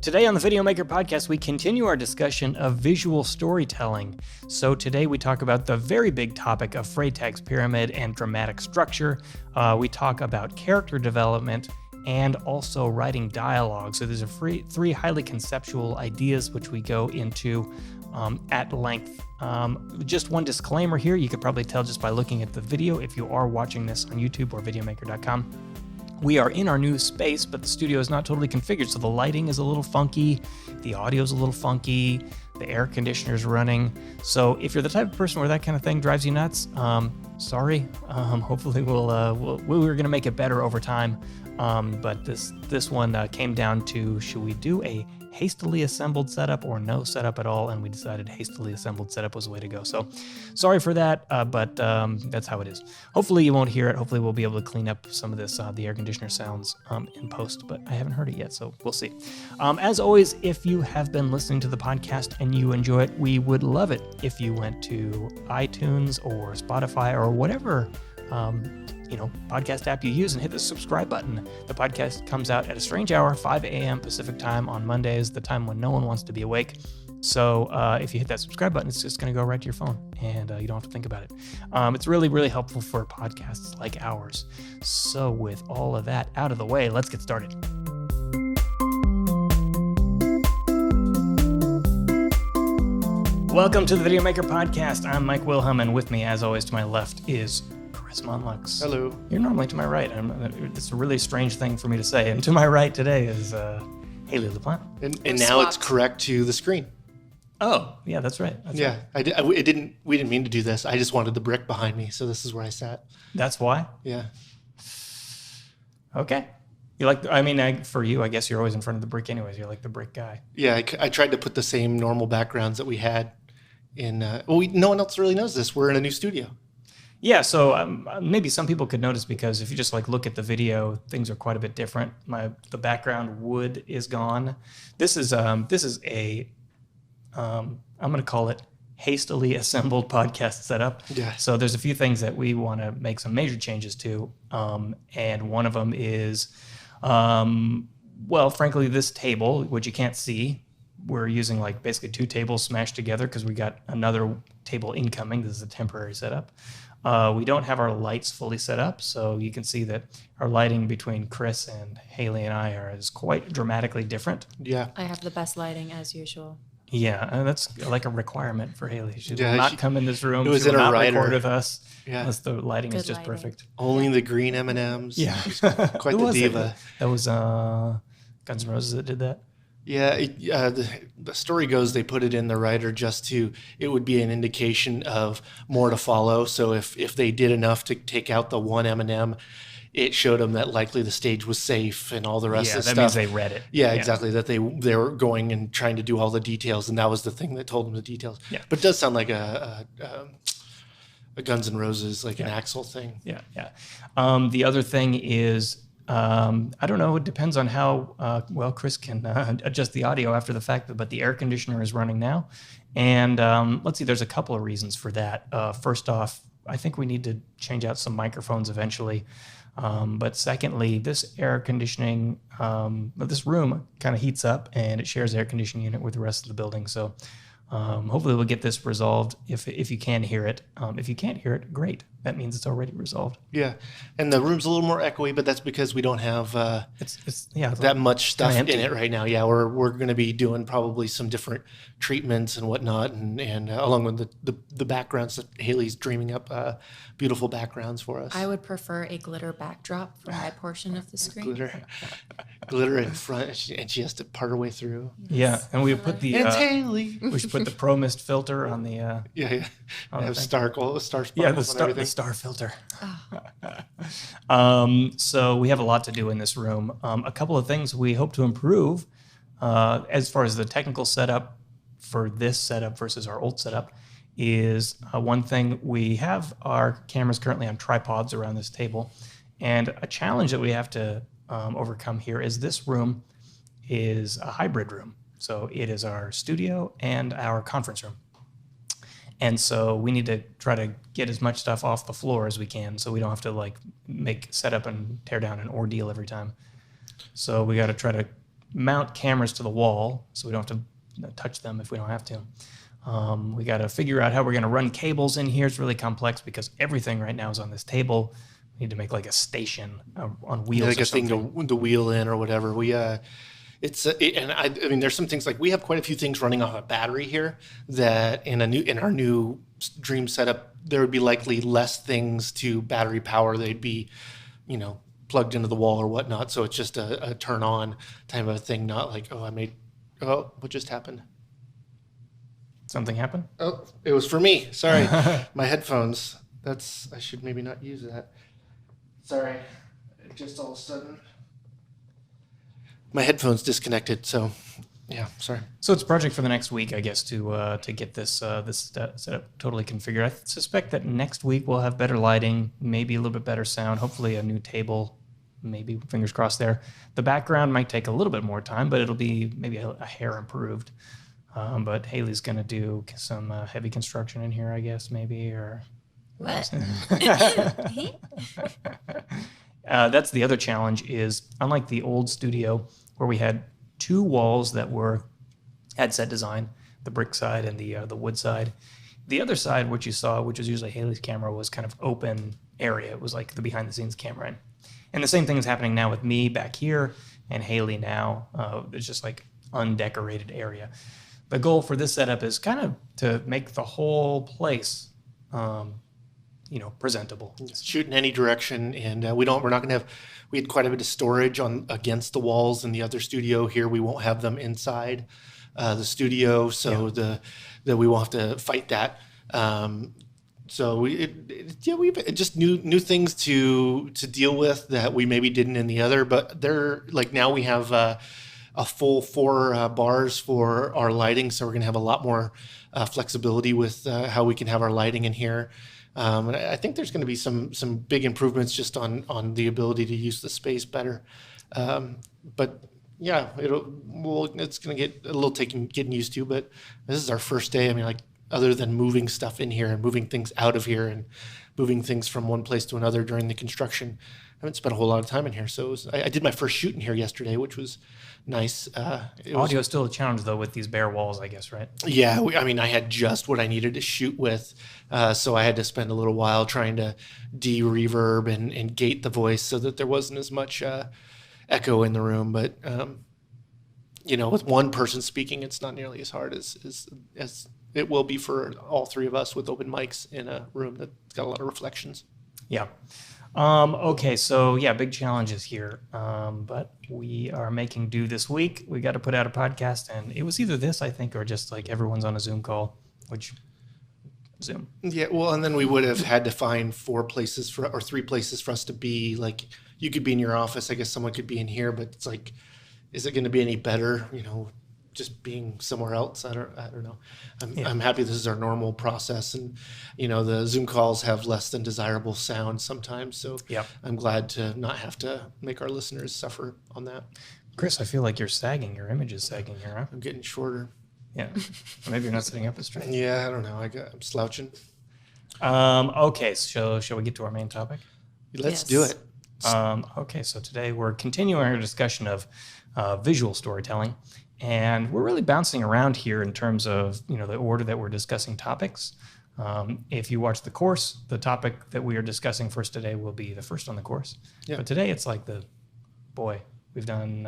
Today on the Videomaker podcast, we continue our discussion of visual storytelling. So today we talk about the very big topic of Freytags Pyramid and dramatic structure. We talk about character development and also writing dialogue. So there's three highly conceptual ideas which we go into at length. Just one disclaimer here, you could probably tell just by looking at the video if you are watching this on YouTube or videomaker.com. We are in our new space, but the studio is not totally configured, so the lighting is a little funky, the audio is a little funky, the air conditioner is running. So if you're the type of person where that kind of thing drives you nuts, sorry. Hopefully we're going to make it better over time. But this one came down to, should we do a hastily assembled setup or no setup at all? And we decided hastily assembled setup was the way to go. So sorry for that, but that's how it is. Hopefully you won't hear it. Hopefully we'll be able to clean up some of this, the air conditioner sounds in post, but I haven't heard it yet, so we'll see. As always, if you have been listening to the podcast and you enjoy it, we would love it if you went to iTunes or Spotify or whatever podcast app you use and hit the subscribe button. The podcast comes out at a strange hour, 5 a.m. Pacific time on Mondays, the time when no one wants to be awake. So if you hit that subscribe button, it's just going to go right to your phone and you don't have to think about it. It's really, really helpful for podcasts like ours. So with all of that out of the way, let's get started. Welcome to the Videomaker podcast. I'm Mike Wilhelm, and with me, as always, to my left is Monlux. Hello. You're normally to my right. It's a really strange thing for me to say. And to my right today is Haley LaPlante. And now it's correct to the screen. Oh, yeah, that's right. We didn't mean to do this. I just wanted the brick behind me, so this is where I sat. That's why? Yeah. Okay. For you, I guess you're always in front of the brick anyways. You're like the brick guy. Yeah, I tried to put the same normal backgrounds that we had in... no one else really knows this. We're in a new studio. Yeah, so maybe some people could notice because if you just look at the video, things are quite a bit different. The background wood is gone. This is a I'm going to call it hastily assembled podcast setup. Yeah. So there's a few things that we want to make some major changes to, and one of them is, frankly, this table, which you can't see. We're using basically two tables smashed together because we got another table incoming. This is a temporary setup. We don't have our lights fully set up, so you can see that our lighting between Chris and Haley and I is quite dramatically different. Yeah. I have the best lighting as usual. Yeah, and that's like a requirement for Haley. She will not come in this room. It was she will in a not writer. record with us Yeah. unless the lighting Good is just lighting. perfect. Only the green M&Ms. Yeah. Quite Who the was diva. That was Guns N' Roses that did that? Yeah, the story goes they put it in the writer it would be an indication of more to follow. So if they did enough to take out the one M&M, it showed them that likely the stage was safe and all the rest of the stuff. Yeah, that means they read it. Yeah, exactly. That they were going and trying to do all the details, and that was the thing that told them the details. Yeah. But it does sound like a Guns N' Roses, an Axl thing. Yeah. The other thing is, I don't know. It depends on how well Chris can adjust the audio after the fact, but the air conditioner is running now. And let's see, there's a couple of reasons for that. First off, I think we need to change out some microphones eventually. But secondly, this air conditioning, this room kind of heats up and it shares the air conditioning unit with the rest of the building. So hopefully we'll get this resolved if you can hear it. If you can't hear it, great. That means it's already resolved. Yeah, and the room's a little more echoey, but that's because we don't have that much stuff in it right now. Yeah, we're going to be doing probably some different treatments and whatnot, and along with the backgrounds that Haley's dreaming up beautiful backgrounds for us. I would prefer a glitter backdrop for my portion of the screen. Glitter in front, and she has to part her way through. Yeah, and we put the it's Haley. We should put the Pro Mist filter on the Yeah. Have star sparkles the star filter. So we have a lot to do in this room. A couple of things we hope to improve as far as the technical setup for this setup versus our old setup is one thing. We have our cameras currently on tripods around this table, and a challenge that we have to overcome here is this room is a hybrid room. So it is our studio and our conference room. And so we need to try to get as much stuff off the floor as we can so we don't have to make setup and tear down an ordeal every time. So we got to try to mount cameras to the wall so we don't have to touch them if we don't have to. We got to figure out how we're going to run cables in here. It's really complex because everything right now is on this table. We need to make like a station on wheels, like a thing to wheel in or whatever. I mean, there's some things like we have quite a few things running off a battery here that in our new dream setup, there would be likely less things to battery power. They'd be, plugged into the wall or whatnot. So it's just a turn on type of thing, not like, what just happened? Something happened? Oh, it was for me. Sorry. My headphones. I should maybe not use that. Sorry. Just all of a sudden. My headphones disconnected, so yeah, sorry. So it's a project for the next week, I guess, to get this setup totally configured. I suspect that next week we'll have better lighting, maybe a little bit better sound, hopefully a new table, maybe, fingers crossed there. The background might take a little bit more time, but it'll be maybe a hair improved. But Haley's going to do some heavy construction in here, I guess, maybe, or... What? That's the other challenge is, unlike the old studio where we had two walls that had set design, the brick side and the wood side, the other side, which you saw, which was usually Haley's camera, was kind of open area. It was like the behind the scenes camera. And the same thing is happening now with me back here and Haley now. It's just like undecorated area. The goal for this setup is kind of to make the whole place, presentable. Shoot in any direction, and we had quite a bit of storage against the walls in the other studio. Here we won't have them inside the studio, so that we won't have to fight that. So we've just new things to deal with that we maybe didn't in the other, but they're like now we have a full 4 bars for our lighting, so we're going to have a lot more flexibility with how we can have our lighting in here. And I think there's going to be some big improvements just on the ability to use the space better. But yeah, it's going to get a little getting used to. But this is our first day. I mean, like other than moving stuff in here and moving things out of here and moving things from one place to another during the construction, I haven't spent a whole lot of time in here. So I did my first shoot in here yesterday, which was nice. Audio is still a challenge, though, with these bare walls, I guess, right? Yeah. I had just what I needed to shoot with. So I had to spend a little while trying to de-reverb and gate the voice so that there wasn't as much echo in the room. But, with one person speaking, it's not nearly as hard as it will be for all 3 of us with open mics in a room that's got a lot of reflections. Yeah. Okay, so big challenges here, but we are making do this week. We got to put out a podcast, and it was either this, I think, or just like everyone's on a Zoom call, which Zoom. Yeah, well, and then we would have had to find 3 places for us to be. Like, you could be in your office. I guess someone could be in here, but it's like, is it going to be any better? Just being somewhere else. I don't know. I'm happy this is our normal process, and the Zoom calls have less than desirable sound sometimes. So I'm glad to not have to make our listeners suffer on that. Chris, I feel like you're sagging. Your image is sagging here, huh? I'm getting shorter. Yeah. Maybe you're not sitting up as straight. Yeah, I don't know. I'm slouching. Okay, so shall we get to our main topic? Let's do it. Okay, so today we're continuing our discussion of visual storytelling. And we're really bouncing around here in terms of, the order that we're discussing topics. If you watch the course, the topic that we are discussing first today will be the first on the course. Yeah. But today it's like we've done,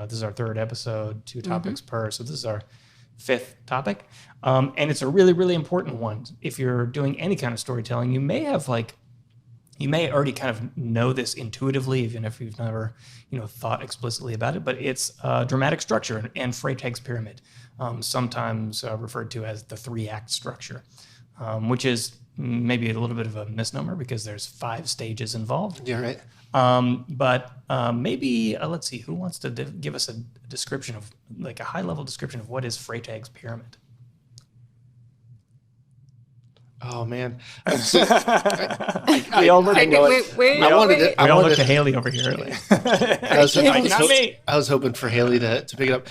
this is our 3rd episode, 2 topics per. So this is our 5th topic. And it's a really, really important one. If you're doing any kind of storytelling, you may already kind of know this intuitively, even if you've never, thought explicitly about it. But it's dramatic structure and Freytag's Pyramid, sometimes referred to as the 3-act structure, which is maybe a little bit of a misnomer because there's 5 stages involved. Yeah, right. But maybe let's see, who wants to give us a description of, like a high-level description of what is Freytag's Pyramid? Oh man! We all look to Haley over here. I was hoping for Haley to pick it up.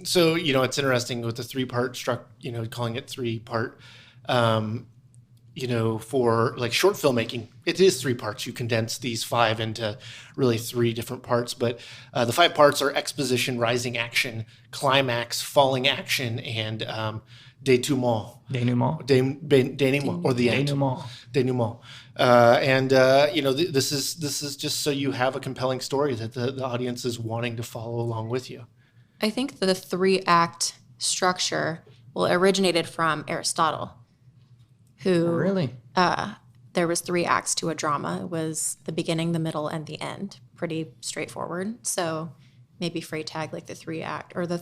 So it's interesting with the 3-part calling it 3-part. for like short filmmaking, it is 3 parts. You condense these 5 into really 3 different parts. But the 5 parts are exposition, rising action, climax, falling action, and dénouement. Denouement. Denouement, or the end. Denouement. This is just so you have a compelling story that the audience is wanting to follow along with you. I think the 3-act structure originated from Aristotle, who really there was 3 acts to a drama. It was the beginning, the middle, and the end. Pretty straightforward. So maybe Freytag, like the 3-act or the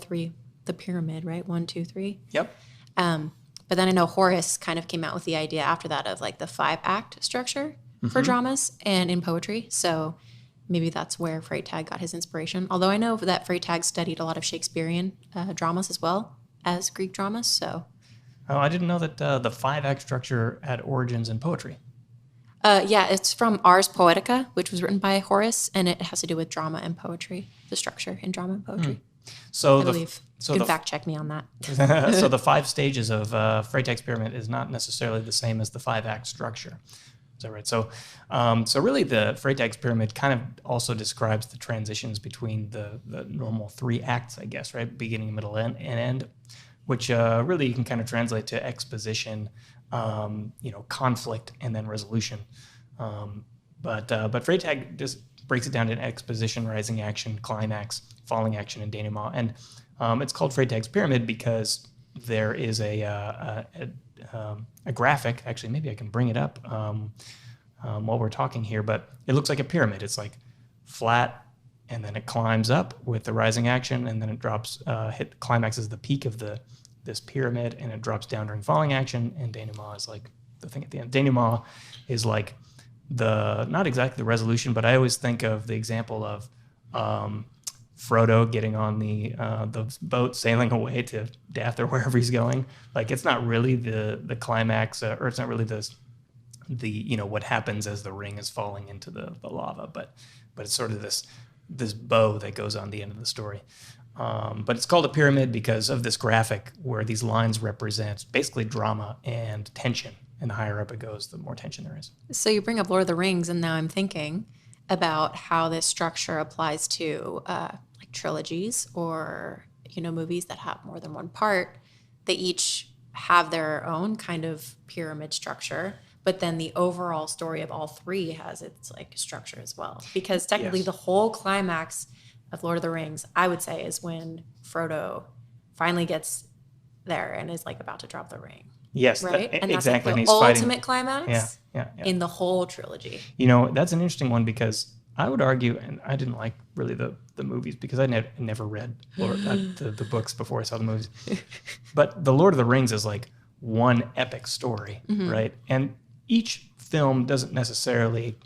pyramid, right? 1, 2, 3. Yep. But then I know Horace kind of came out with the idea after that of like the 5-act structure for dramas and in poetry. So maybe that's where Freytag got his inspiration. Although I know that Freytag studied a lot of Shakespearean dramas as well as Greek dramas. So. Oh, I didn't know that the 5-act structure had origins in poetry. Yeah, it's from Ars Poetica, which was written by Horace, and it has to do with drama and poetry, the structure in drama and poetry. So I believe. You can fact check me on that. So the 5 stages of Freytag's Pyramid is not necessarily the same as the 5-act structure. Is that right? So really the Freytag's Pyramid kind of also describes the transitions between the normal 3 acts, I guess, right? Beginning, middle, and end, which really you can kind of translate to exposition, conflict, and then resolution. But Freytag just breaks it down to exposition, rising action, climax, falling action, and denouement. And it's called Freytag's Pyramid because there is a graphic. Actually, maybe I can bring it up while we're talking here. But it looks like a pyramid. It's like flat, and then it climbs up with the rising action, and then it drops. Climax is the peak of this pyramid, and it drops down during falling action. And denouement is like the thing at the end. Denouement is like not exactly the resolution, but I always think of the example of Frodo getting on the boat sailing away to death or wherever he's going. Like it's not really the climax, or it's not really the what happens as the ring is falling into the lava, but it's sort of this bow that goes on the end of the story. But it's called a pyramid because of this graphic where these lines represent basically drama and tension. And the higher up it goes, the more tension there is. So you bring up Lord of the Rings, and now I'm thinking about how this structure applies to like trilogies or movies that have more than one part. They each have their own kind of pyramid structure, but then the overall story of all 3 has its like structure as well. Because technically the whole climax of Lord of the Rings, I would say, is when Frodo finally gets there and is like about to drop the ring. Yes, right? And that's exactly. like the ultimate climax in the whole trilogy. That's an interesting one because I would argue, and I didn't like really the movies because I never read the books before I saw the movies. But the Lord of the Rings is like one epic story, right? And each film doesn't necessarily,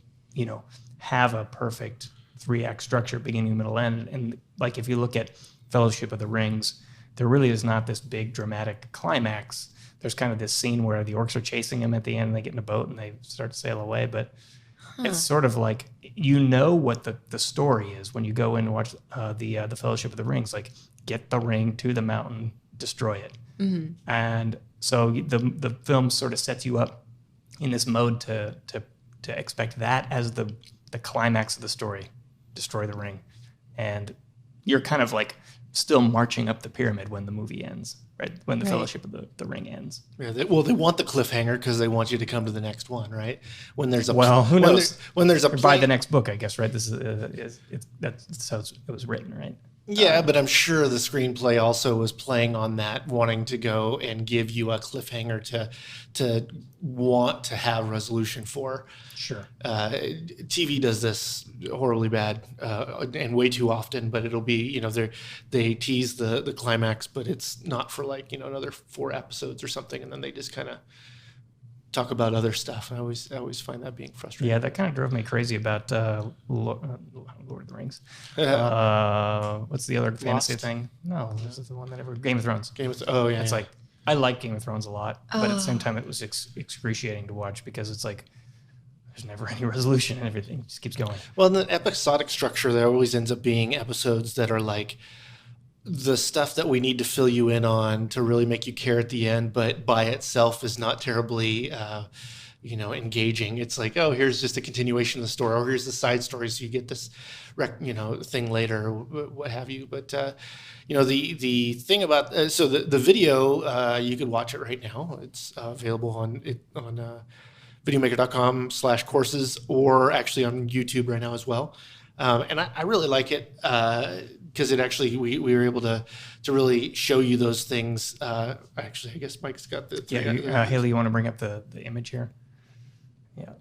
have a perfect 3-act structure, beginning, middle, end. And like if you look at Fellowship of the Rings, there really is not this big dramatic climax. There's kind of this scene where the orcs are chasing him at the end, and they get in a boat and they start to sail away. But it's sort of like what the story is when you go in and watch the Fellowship of the Rings. Like, get the ring to the mountain, destroy it. Mm-hmm. And so the film sort of sets you up in this mode to expect that as the climax of the story, destroy the ring. And you're kind of like still marching up the pyramid when the movie ends, right? When the Fellowship of the Ring ends. Yeah, they want the cliffhanger because they want you to come to the next one, right? When there's who knows? When there's a buy the next book, I guess, right? This that's how it was written, right? Yeah, but I'm sure the screenplay also was playing on that, wanting to go and give you a cliffhanger to want to have resolution for. Sure. TV does this horribly bad and way too often, but it'll be, they tease the climax, but it's not for like, another 4 episodes or something, and then they just kind of talk about other stuff. I always find that being frustrating. Yeah, that kind of drove me crazy about Lord of the Rings. What's the other fantasy thing? No, this is the one that Game of Thrones. It's like, I like Game of Thrones a lot, but at the same time it was excruciating to watch because it's like there's never any resolution and everything just keeps going. Well, in the episodic structure, there always ends up being episodes that are like the stuff that we need to fill you in on to really make you care at the end, but by itself is not terribly, engaging. It's like, oh, here's just a continuation of the story, or here's the side story, so you get this, thing later, or what have you. But the thing about so the video, you could watch it right now. It's available on videomaker.com/courses, or actually on YouTube right now as well. And I really like it because it actually we were able to really show you those things. Actually, I guess Mike's got the Haley, you want to bring up the image here? Yeah.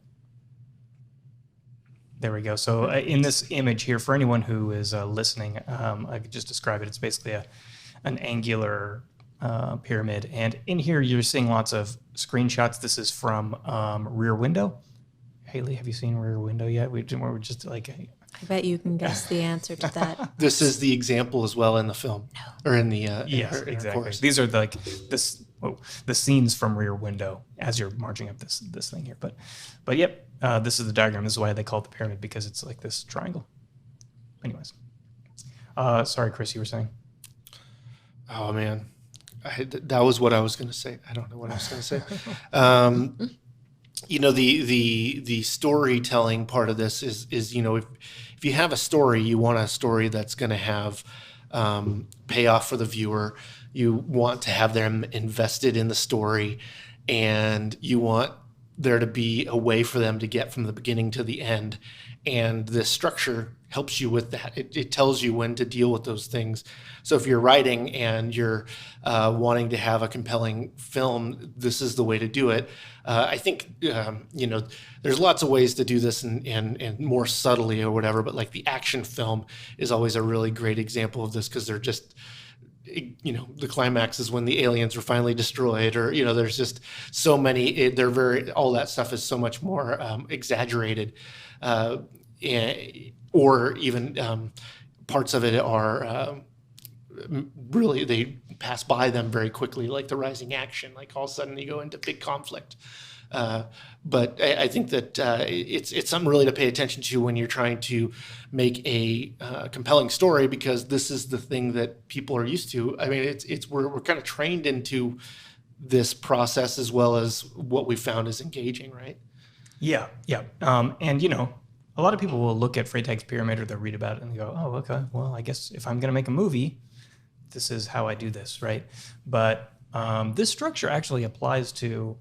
There we go. So in this image here, for anyone who is listening, I could just describe it. It's basically an angular pyramid, and in here you're seeing lots of screenshots. This is from Rear Window. Haley, have you seen Rear Window yet? We're just like. I bet you can guess the answer to that. This is the example as well in the film, or in the yes, exactly. These are the scenes from Rear Window as you're marching up this thing here. But yep, this is the diagram. This is why they call it the pyramid, because it's like this triangle. Anyways, sorry, Chris, you were saying. Oh man, that was what I was going to say. I don't know what I was going to say. The storytelling part of this is if you have a story, you want a story that's going to have payoff for the viewer. You want to have them invested in the story, and you want there to be a way for them to get from the beginning to the end. And the structure helps you with that. It tells you when to deal with those things. So if you're writing and you're wanting to have a compelling film, this is the way to do it. I think, there's lots of ways to do this and more subtly or whatever, but like the action film is always a really great example of this, because they're just, the climax is when the aliens are finally destroyed, or, there's just so many, all that stuff is so much more exaggerated. Or even parts of it are really, they pass by them very quickly, like the rising action, like all of a sudden you go into big conflict. But I think that it's something really to pay attention to when you're trying to make a compelling story, because this is the thing that people are used to. I mean, we're kind of trained into this process, as well as what we found is engaging, right? Yeah. And a lot of people will look at Freytag's Pyramid, or they'll read about it and go, oh, okay, well, I guess if I'm going to make a movie, this is how I do this, right? But this structure actually applies to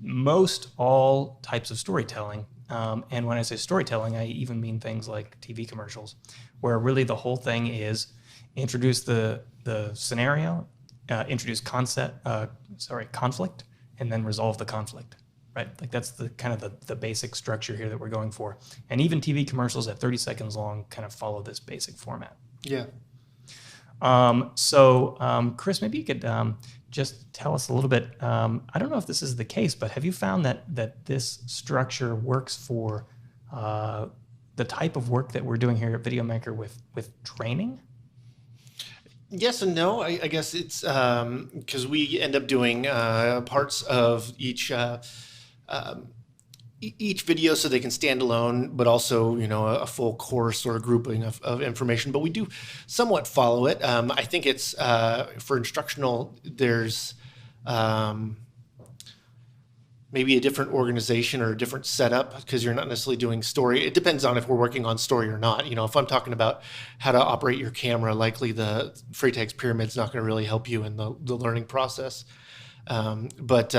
most all types of storytelling. And when I say storytelling, I even mean things like TV commercials, where really the whole thing is introduce the scenario, introduce conflict, and then resolve the conflict. Right? Like that's the kind of the basic structure here that we're going for. And even TV commercials at 30 seconds long kind of follow this basic format. Yeah. So Chris, maybe you could just tell us a little bit. I don't know if this is the case, but have you found that this structure works for the type of work that we're doing here at Videomaker with training? Yes and no. I guess it's because we end up doing parts of each video so they can stand alone, but also, a full course or a grouping of information. But we do somewhat follow it. I think it's for instructional, there's maybe a different organization or a different setup, because you're not necessarily doing story. It depends on if we're working on story or not. If I'm talking about how to operate your camera, likely the Freytags Pyramid is not going to really help you in the learning process. But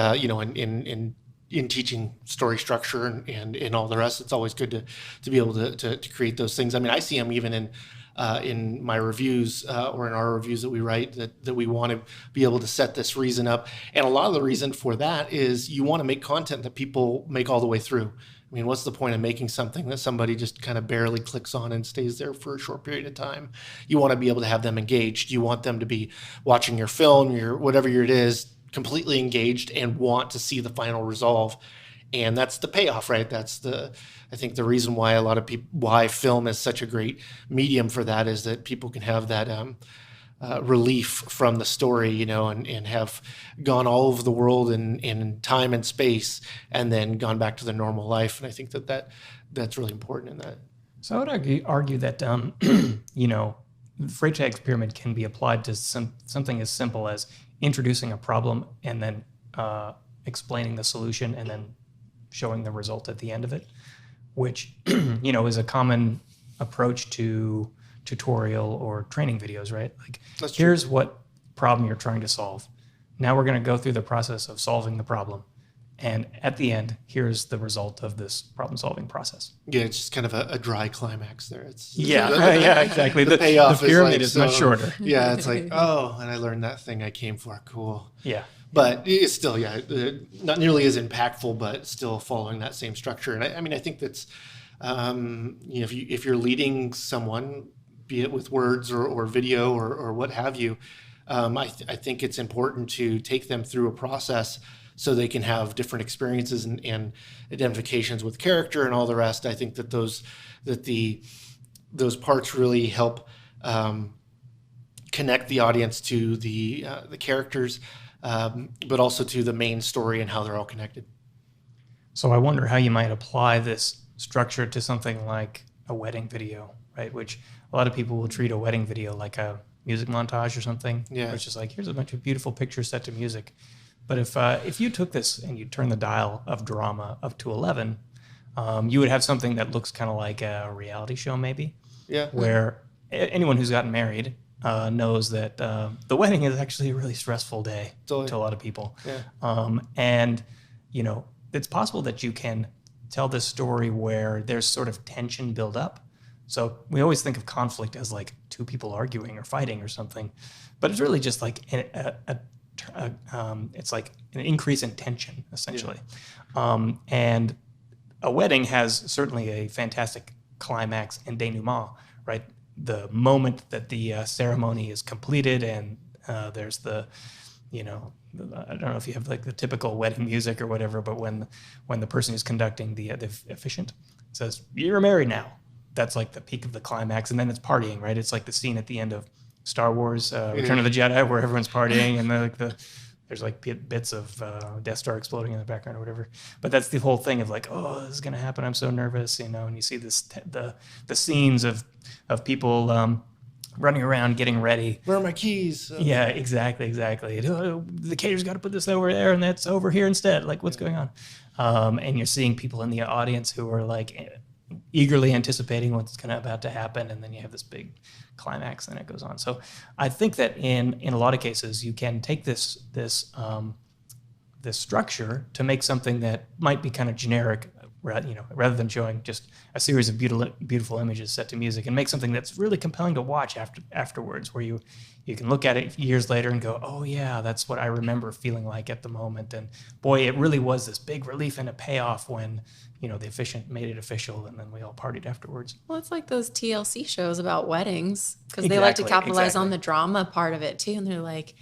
in teaching story structure and all the rest, it's always good to be able to create those things. I mean, I see them even in my reviews or in our reviews that we write, that we want to be able to set this reason up. And a lot of the reason for that is you want to make content that people make all the way through. I mean, what's the point of making something that somebody just kind of barely clicks on and stays there for a short period of time? You want to be able to have them engaged. You want them to be watching your film, whatever it is, completely engaged and want to see the final resolve. And that's the payoff, right? I think the reason why why film is such a great medium for that is that people can have that relief from the story, and have gone all over the world in time and space, and then gone back to their normal life. And I think that's really important in that. So I would argue that, Freytag's pyramid can be applied to something as simple as introducing a problem and then explaining the solution and then showing the result at the end of it, which is a common approach to tutorial or training videos, right? Like, here's what problem you're trying to solve. Now we're going to go through the process of solving the problem. And at the end, here's the result of this problem-solving process. Yeah, it's just kind of a dry climax there. Yeah, exactly. The payoff pyramid is much shorter. Yeah, it's like, oh, and I learned that thing I came for. Cool. Yeah. But it's still, not nearly as impactful, but still following that same structure. And I think that's, if you're leading someone, be it with words or video or what have you, I think it's important to take them through a process so they can have different experiences and identifications with character and all the rest. I think that those parts really help connect the audience to the characters, but also to the main story and how they're all connected. So I wonder how you might apply this structure to something like a wedding video, right? Which a lot of people will treat a wedding video like a music montage or something. Yeah. Which is like, here's a bunch of beautiful pictures set to music. But if you took this and you turn the dial of drama up to 11, you would have something that looks kind of like a reality show, maybe. Yeah. Where anyone who's gotten married knows that the wedding is actually a really stressful day to a lot of people. Yeah. And it's possible that you can tell this story where there's sort of tension build up. So we always think of conflict as like two people arguing or fighting or something, but it's really just like it's like an increase in tension, essentially. Yeah. And a wedding has certainly a fantastic climax and denouement, right? The moment that the ceremony is completed and there's the, I don't know if you have like the typical wedding music or whatever, but when the person who's conducting the officiant says, "You're married now," that's like the peak of the climax, and then it's partying, right? It's like the scene at the end of Star Wars, Return of the Jedi, where everyone's partying and there's like bits of Death Star exploding in the background or whatever. But that's the whole thing of like, oh, this is going to happen. I'm so nervous, and you see the scenes of people running around getting ready. Where are my keys? Yeah, exactly. The caterer's got to put this over there, and that's over here instead. Like, what's going on? And you're seeing people in the audience who are like eagerly anticipating what's about to happen, and then you have this big climax, and it goes on. So I think that in a lot of cases you can take this structure to make something that might be kind of generic, rather than showing just a series of beautiful images set to music, and make something that's really compelling to watch afterwards, where you can look at it years later and go, oh yeah, that's what I remember feeling like at the moment, and boy, it really was this big relief and a payoff when the officiant made it official, and then we all partied afterwards. Well, it's like those TLC shows about weddings, because they like to capitalize on the drama part of it too, and they're like,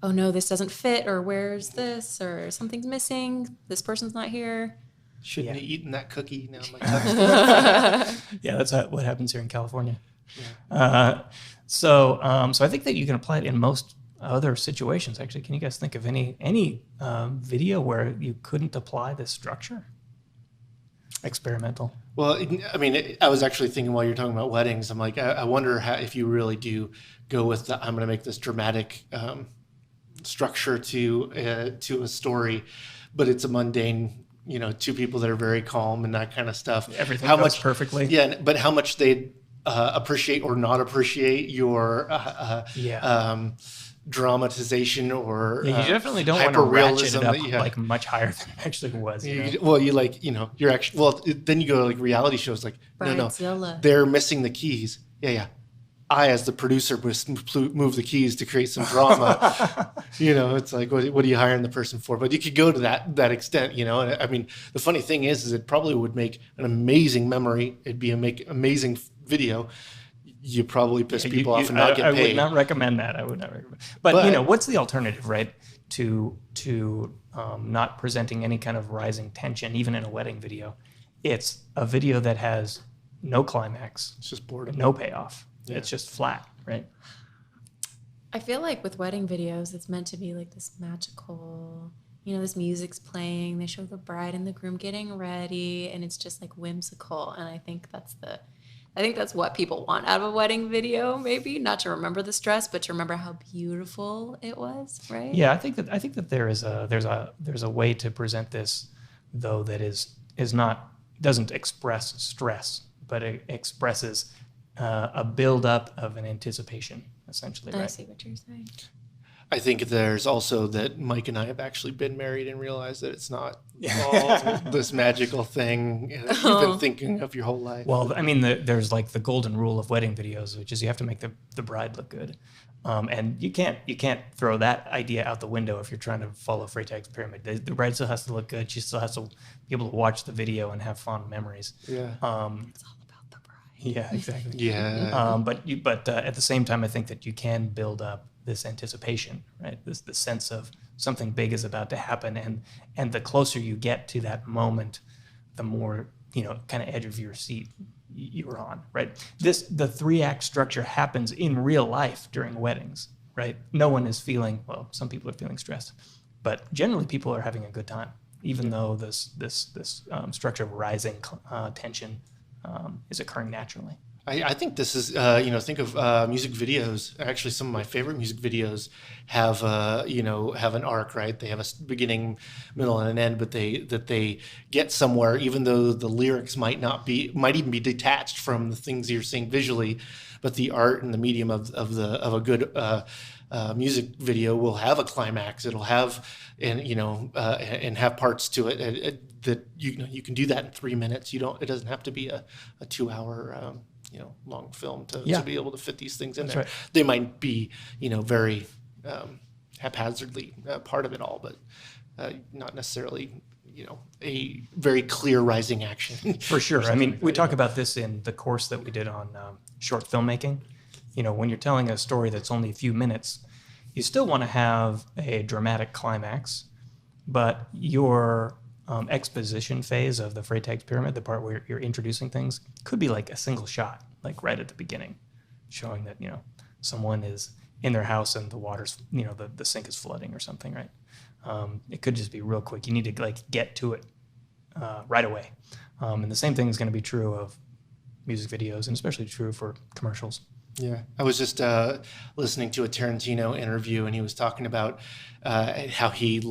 oh no, this doesn't fit, or where's this, or something's missing, this person's not here. Shouldn't have eaten that cookie. Now my Yeah, that's what happens here in California. Yeah. So I think that you can apply it in most other situations. Actually, can you guys think of any video where you couldn't apply this structure? Experimental. Well, I was actually thinking while you're talking about weddings, I'm like, I wonder if you really do go with I'm going to make this dramatic structure to a story, but it's a mundane. Two people that are very calm and that kind of stuff. Everything goes perfectly. Yeah, but how much they appreciate or not appreciate your dramatization or you definitely don't want to ratchet it up like much higher than it actually was. Well, you're actually. Well, then you go to like reality shows, like no, they're missing the keys. Yeah. I, as the producer, move the keys to create some drama. It's like, what are you hiring the person for? But you could go to that extent, And I mean, the funny thing is it probably would make an amazing memory. It'd be amazing video. You probably piss people off and not get paid. I would not recommend that. I would not recommend. But what's the alternative, right? To not presenting any kind of rising tension, even in a wedding video. It's a video that has no climax. It's just boredom. No payoff. Yeah. It's just flat, right? I feel like with wedding videos, it's meant to be like this magical, this music's playing. They show the bride and the groom getting ready, and it's just like whimsical. And I think that's I think that's what people want out of a wedding video, maybe not to remember the stress, but to remember how beautiful it was, right? Yeah, I think that there's a way to present this, though, that doesn't express stress, but it expresses a buildup of an anticipation, essentially. Right? I see what you're saying. I think there's also that Mike and I have actually been married and realized that it's not all this magical thing you've been thinking of your whole life. Well, I mean, there's like the golden rule of wedding videos, which is you have to make the bride look good. And you can't throw that idea out the window if you're trying to follow Freytag's Pyramid. The bride still has to look good. She still has to be able to watch the video and have fond memories. Yeah. It's all about the bride. Yeah, exactly. Yeah. But at the same time, I think that you can build up this anticipation, right? The sense of something big is about to happen, and the closer you get to that moment, the more kind of edge of your seat you're on, right? The 3-act structure happens in real life during weddings, right? No one is feeling, well, some people are feeling stressed, but generally people are having a good time, even though this structure of rising tension is occurring naturally. I think this is, think of music videos. Actually, some of my favorite music videos have an arc, right? They have a beginning, middle, and an end, but they get somewhere, even though the lyrics might even be detached from the things you're seeing visually, but the art and the medium of a good music video will have a climax. It'll have and have parts to it that you can do that in 3 minutes. It doesn't have to be a 2-hour long film to be able to fit these things in there. Right. They might be, very haphazardly part of it all, but not necessarily, a very clear rising action. For sure. I mean, we talk about this in the course that we did on short filmmaking. When you're telling a story that's only a few minutes, you still want to have a dramatic climax, but your exposition phase of the Freytags Pyramid, the part where you're introducing things, could be like a single shot, like right at the beginning, showing that someone is in their house and the water's the sink is flooding or something, right? It could just be real quick. You need to like get to it right away, and the same thing is going to be true of music videos, and especially true for commercials. Yeah, I was just listening to a Tarantino interview, and he was talking about how he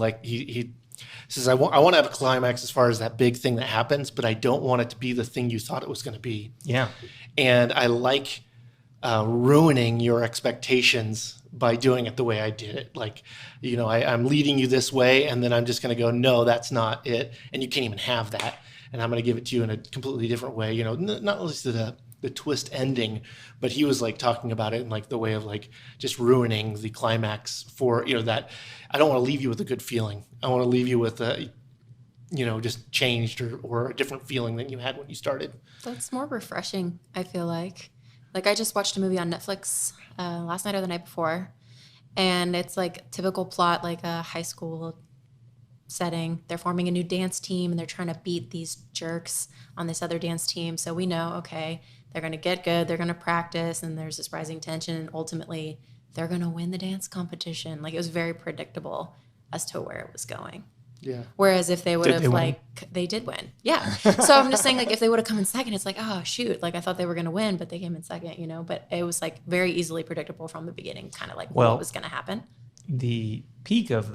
says, I want to have a climax as far as that big thing that happens, but I don't want it to be the thing you thought it was going to be. Yeah. And I like ruining your expectations by doing it the way I did it. Like, I'm leading you this way, and then I'm just going to go, no, that's not it. And you can't even have that. And I'm going to give it to you in a completely different way. Not only the twist ending, but he was like talking about it in like the way of like just ruining the climax for, that I don't want to leave you with a good feeling. I want to leave you with a, just changed or a different feeling than you had when you started. That's more refreshing, I feel like. Like I just watched a movie on Netflix last night or the night before, and it's like typical plot, like a high school setting. They're forming a new dance team and they're trying to beat these jerks on this other dance team. So we know, okay, they're going to get good, they're going to practice, and there's this rising tension, and ultimately they're going to win the dance competition. Like it was very predictable as to where it was going. Yeah. Whereas if they would have they did win. Yeah. So I'm just saying, like, if they would have come in second, it's like, oh shoot, like I thought they were going to win, but they came in second, but it was like very easily predictable from the beginning, kind of like what was going to happen. The peak of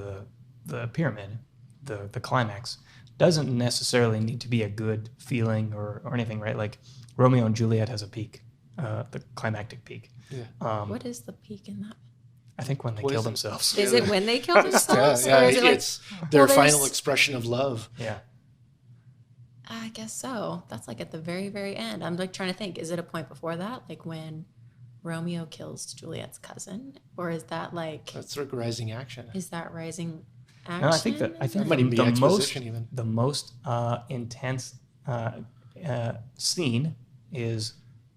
the pyramid, the climax, doesn't necessarily need to be a good feeling or anything, right? Like Romeo and Juliet has a peak, the climactic peak. Yeah. What is the peak in that? I think when they kill themselves. Is it when they kill themselves? Yeah, or is it like, it's their final expression of love. Yeah. I guess so. That's like at the very, very end. I'm like trying to think, is it a point before that? Like when Romeo kills Juliet's cousin? Or is that like... That's like rising action. Is that rising action? No, I think the most intense scene is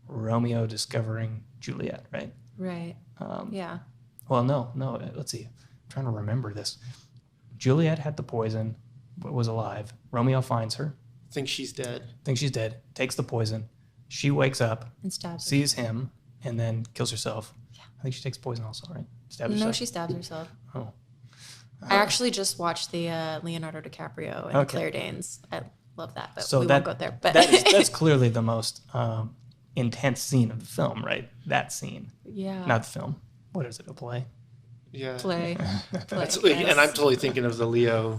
Romeo discovering Juliet, right? Right. Yeah. Well, no. Let's see. I'm trying to remember this. Juliet had the poison, but was alive. Romeo finds her. Thinks she's dead. Takes the poison. She wakes up, and stabs sees him, and then kills herself. Yeah. I think she takes poison also, right? Stabs herself? No, she stabs herself. Oh. I actually just watched the Leonardo DiCaprio and Claire Danes. I love that, but so we won't go there. But that's clearly the most intense scene of the film, right? That scene. Yeah. Not the film. What is it, a play? Yeah. Play. And I'm totally thinking of the Leo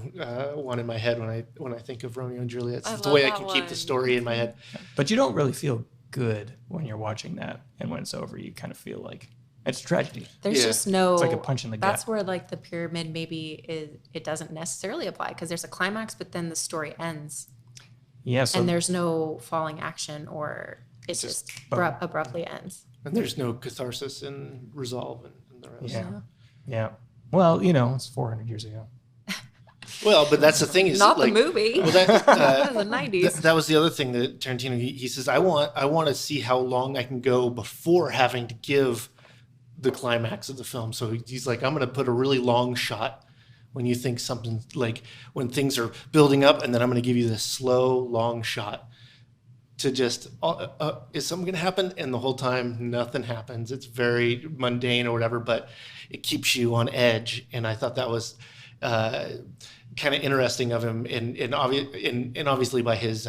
one in my head when I think of Romeo and Juliet. It's the way I can keep the story in my head. But you don't really feel good when you're watching that, and when it's over, you kind of feel like it's tragedy. There's just no. It's like a punch in the gut. That's where like the pyramid maybe it doesn't necessarily apply because there's a climax, but then the story ends. Yeah. So and there's no falling action, or it's just abruptly ends. And there's no catharsis and resolve and the rest. Yeah. Well, it's 400 years ago. Well, but that's the thing is not the movie. Well, that, the 90s. That was the other thing that Tarantino he says I want to see how long I can go before having to give the climax of the film. So he's like, I'm going to put a really long shot when you think something like when things are building up, and then I'm going to give you this slow, long shot to just, is something going to happen? And the whole time, nothing happens. It's very mundane or whatever, but it keeps you on edge. And I thought that was kind of interesting of him. And obviously by his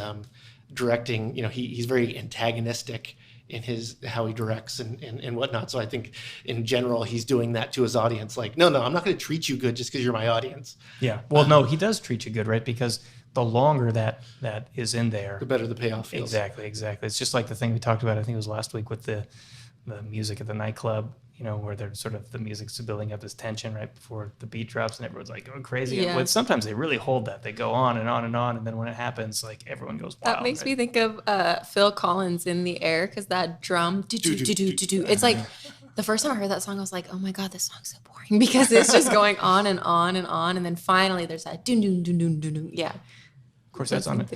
directing, he's very antagonistic in how he directs and whatnot. So I think in general, he's doing that to his audience. Like, no, I'm not going to treat you good just because you're my audience. Yeah. Well, no, he does treat you good, right? Because the longer that is in there, the better the payoff feels. Exactly. It's just like the thing we talked about, I think it was last week with the music at the nightclub, where they're sort of the music's building up this tension right before the beat drops and everyone's like going crazy. Yeah. And sometimes they really hold that. They go on and on and on. And then when it happens, like everyone goes wild. That makes me think of Phil Collins in The Air, because that drum, it's like the first time I heard that song, I was like, oh my God, this song's so boring, because it's just going on and on and on. And then finally there's that dun dun dun dun dun dun. Yeah. Of course, that's on it.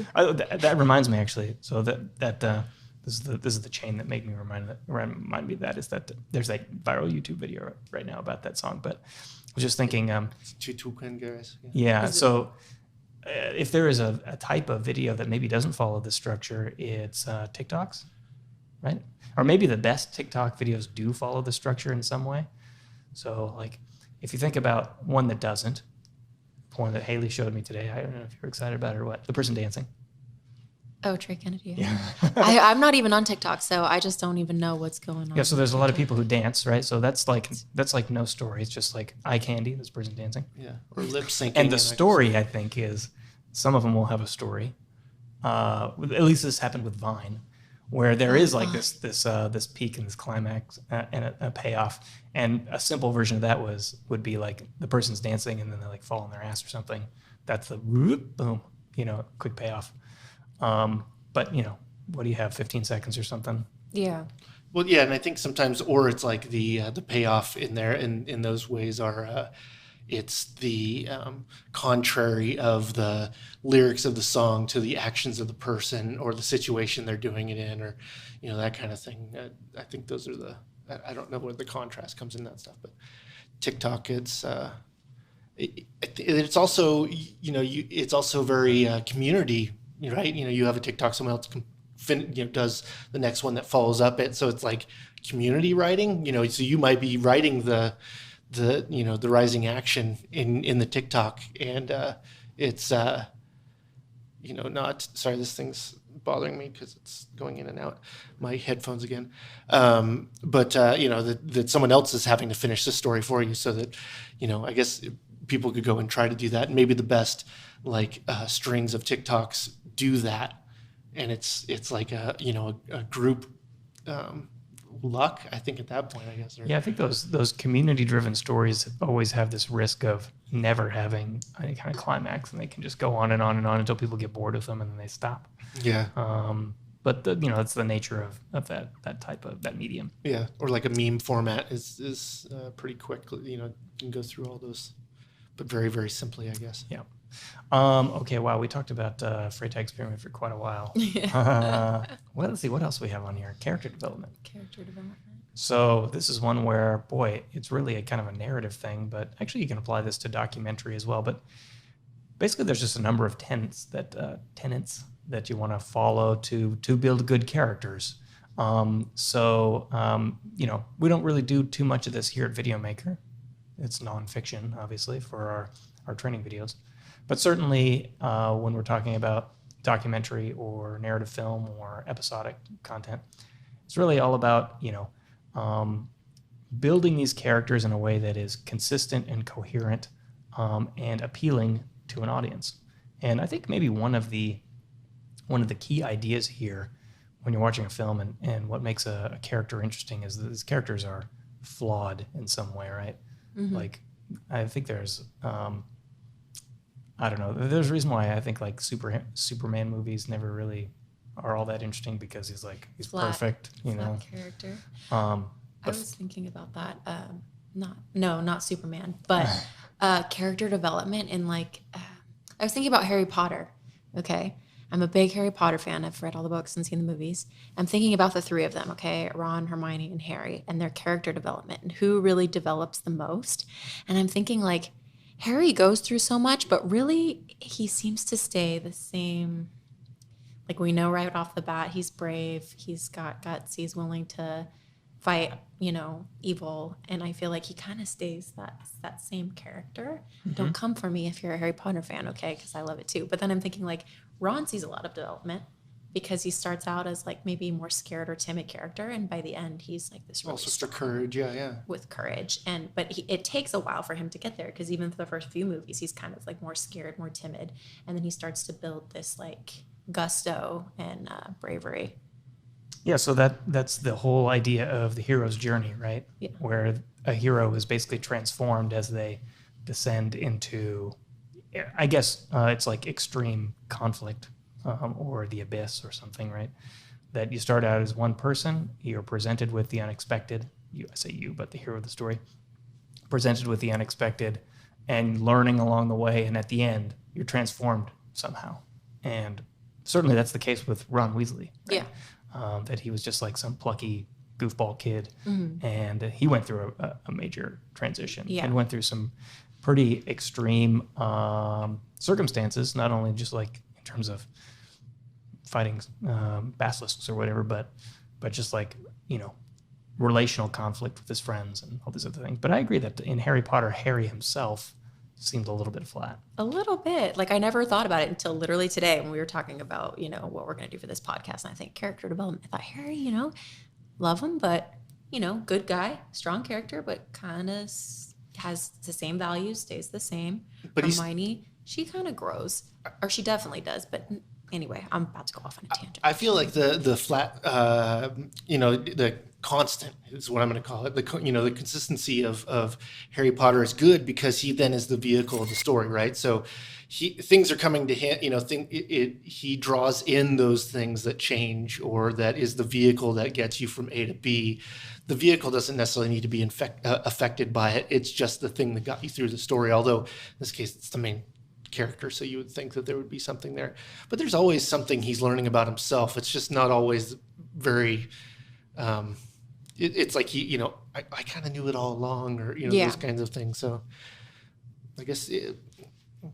That reminds me actually. So that this is the chain that made me remind me of that, is that there's that viral YouTube video right now about that song. But I was just thinking, two toucan guys. Yeah. So if there is a type of video that maybe doesn't follow this structure, it's TikToks, right? Or maybe the best TikTok videos do follow the structure in some way. So like if you think about one that doesn't, one that Haley showed me today, I don't know if you're excited about it or what, the person dancing. Oh, Trey Kennedy. Yeah. I'm not even on TikTok, so I just don't even know what's going on. Yeah, so there's a lot of people who dance, right? So that's like no story. It's just like eye candy, this person dancing. Yeah, or lip syncing. And the story, I think, is some of them will have a story. At least this happened with Vine, where there is like this peak and this climax and a payoff. And a simple version of that would be like the person's dancing and then they like fall on their ass or something. That's the whoop, boom, quick payoff. But what do you have, 15 seconds or something? Yeah. Well, yeah, and I think sometimes, or it's like the payoff in there in those ways are it's the contrary of the lyrics of the song to the actions of the person or the situation they're doing it in, or that kind of thing. I think those are I don't know where the contrast comes in that stuff, but TikTok, it's also it's also very community. Right, you have a TikTok, someone else does the next one that follows up it, so it's like community writing. So you might be writing the rising action in the TikTok, and it's not. Sorry, this thing's bothering me because it's going in and out my headphones again. But that someone else is having to finish the story for you, so that I guess people could go and try to do that. And maybe the best strings of TikToks do that, and it's like a group luck, I think, at that point, I guess. Yeah, I think those community driven stories always have this risk of never having any kind of climax, and they can just go on and on and on until people get bored of them and then they stop. Yeah. But it's the nature of that type of that medium. Yeah, or like a meme format is pretty quick. You can go through all those, but very, very simply, I guess. Yeah. Okay, wow, we talked about Freytags Pyramid for quite a while. Let's see, what else we have on here? Character development. So this is one where, boy, it's really a kind of a narrative thing, but actually you can apply this to documentary as well. But basically there's just a number of tenets that you want to follow to build good characters. We don't really do too much of this here at Videomaker. It's nonfiction, obviously, for our training videos. But certainly when we're talking about documentary or narrative film or episodic content, It's really all about, building these characters in a way that is consistent and coherent, and appealing to an audience. And I think maybe one of the key ideas here when you're watching a film and what makes a character interesting is that these characters are flawed in some way, right? Mm-hmm. Like, I think there's, I don't know, there's a reason why I think like Superman movies never really are all that interesting, because he's flat, perfect, flat character. I was thinking about that. Not Superman, but character development in I was thinking about Harry Potter. Okay. I'm a big Harry Potter fan. I've read all the books and seen the movies. I'm thinking about the three of them, okay? Ron, Hermione, and Harry, and their character development and who really develops the most. And I'm thinking Harry goes through so much, but really he seems to stay the same. Like, we know right off the bat, he's brave, he's got guts, he's willing to fight, evil. And I feel like he kind of stays that same character. Mm-hmm. Don't come for me if you're a Harry Potter fan, okay? Because I love it too. But then I'm thinking Ron sees a lot of development, because he starts out as maybe more scared or timid character, and by the end he's this really also for courage, yeah, with courage. But it takes a while for him to get there, because even for the first few movies he's kind of more scared, more timid, and then he starts to build this gusto and bravery. Yeah, so that's the whole idea of the hero's journey, right? Yeah. Where a hero is basically transformed as they descend into, I guess it's extreme conflict, or the abyss or something, right? That you start out as one person, you're presented with the unexpected. I say you, but the hero of the story, presented with the unexpected, and learning along the way, and at the end, you're transformed somehow. And certainly that's the case with Ron Weasley. Right? Yeah. That he was just some plucky goofball kid, mm-hmm. and he went through a major transition, yeah. and went through some pretty extreme circumstances, not only just in terms of fighting basilisks or whatever, but just relational conflict with his friends and all these other things. But I agree that in Harry Potter, Harry himself seemed a little bit flat. A little bit. I never thought about it until literally today when we were talking about, what we're going to do for this podcast. And I think character development. I thought, Harry, love him, but, good guy, strong character, but kind of has the same values, stays the same. But Hermione, she kind of grows, or she definitely does. But anyway, I'm about to go off on a tangent. I feel like the flat, the constant is what I'm going to call it. The consistency of Harry Potter is good, because he then is the vehicle of the story, right? So things are coming to him. He draws in those things that change, or that is the vehicle that gets you from A to B. The vehicle doesn't necessarily need to be affected by it. It's just the thing that got you through the story. Although in this case, it's the main character, so you would think that there would be something there. But there's always something he's learning about himself. It's just not always very. It's like I kind of knew it all along, or those kinds of things. So I guess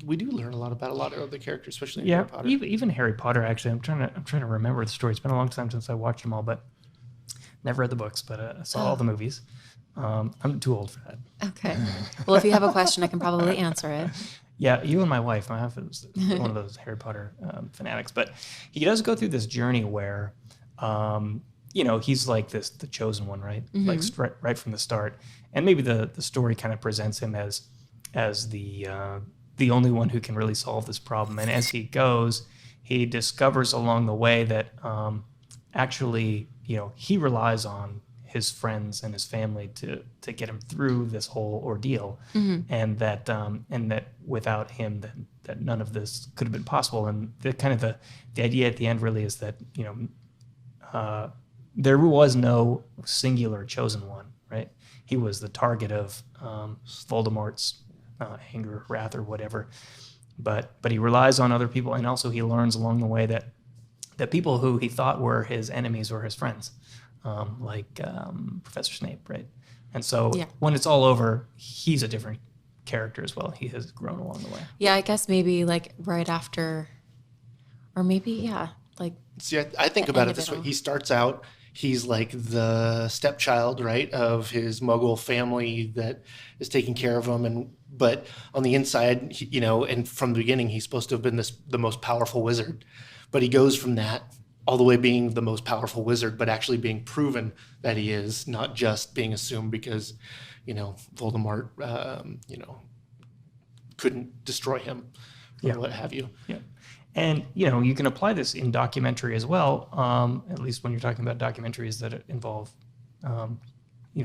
we do learn a lot about a lot of other characters, especially in Harry Potter. Even Harry Potter. Actually, I'm trying to remember the story. It's been a long time since I watched them all, but never read the books. But I saw all the movies. I'm too old for that. Okay. Well, if you have a question, I can probably answer it. Yeah, you and my wife. My wife is one of those Harry Potter fanatics. But he does go through this journey where, he's the chosen one, right? Mm-hmm. Right from the start. And maybe the story kind of presents him as the only one who can really solve this problem. And as he goes, he discovers along the way that actually, he relies on his friends and his family to get him through this whole ordeal, mm-hmm. and that without him, that none of this could have been possible. And the idea at the end really is that there was no singular chosen one, right? He was the target of Voldemort's anger, wrath, or whatever. But he relies on other people, and also he learns along the way that people who he thought were his enemies were his friends. Like Professor Snape, right? And so when it's all over, he's a different character as well. He has grown along the way. Yeah, I guess maybe right after, or maybe, See, I think about it this way. He starts out, he's the stepchild, right, of his Muggle family that is taking care of him. But on the inside, and from the beginning, he's supposed to have been the most powerful wizard. But he goes from that all the way being the most powerful wizard, but actually being proven that he is, not just being assumed because, Voldemort, couldn't destroy him or what have you. Yeah. And, you can apply this in documentary as well, at least when you're talking about documentaries that involve,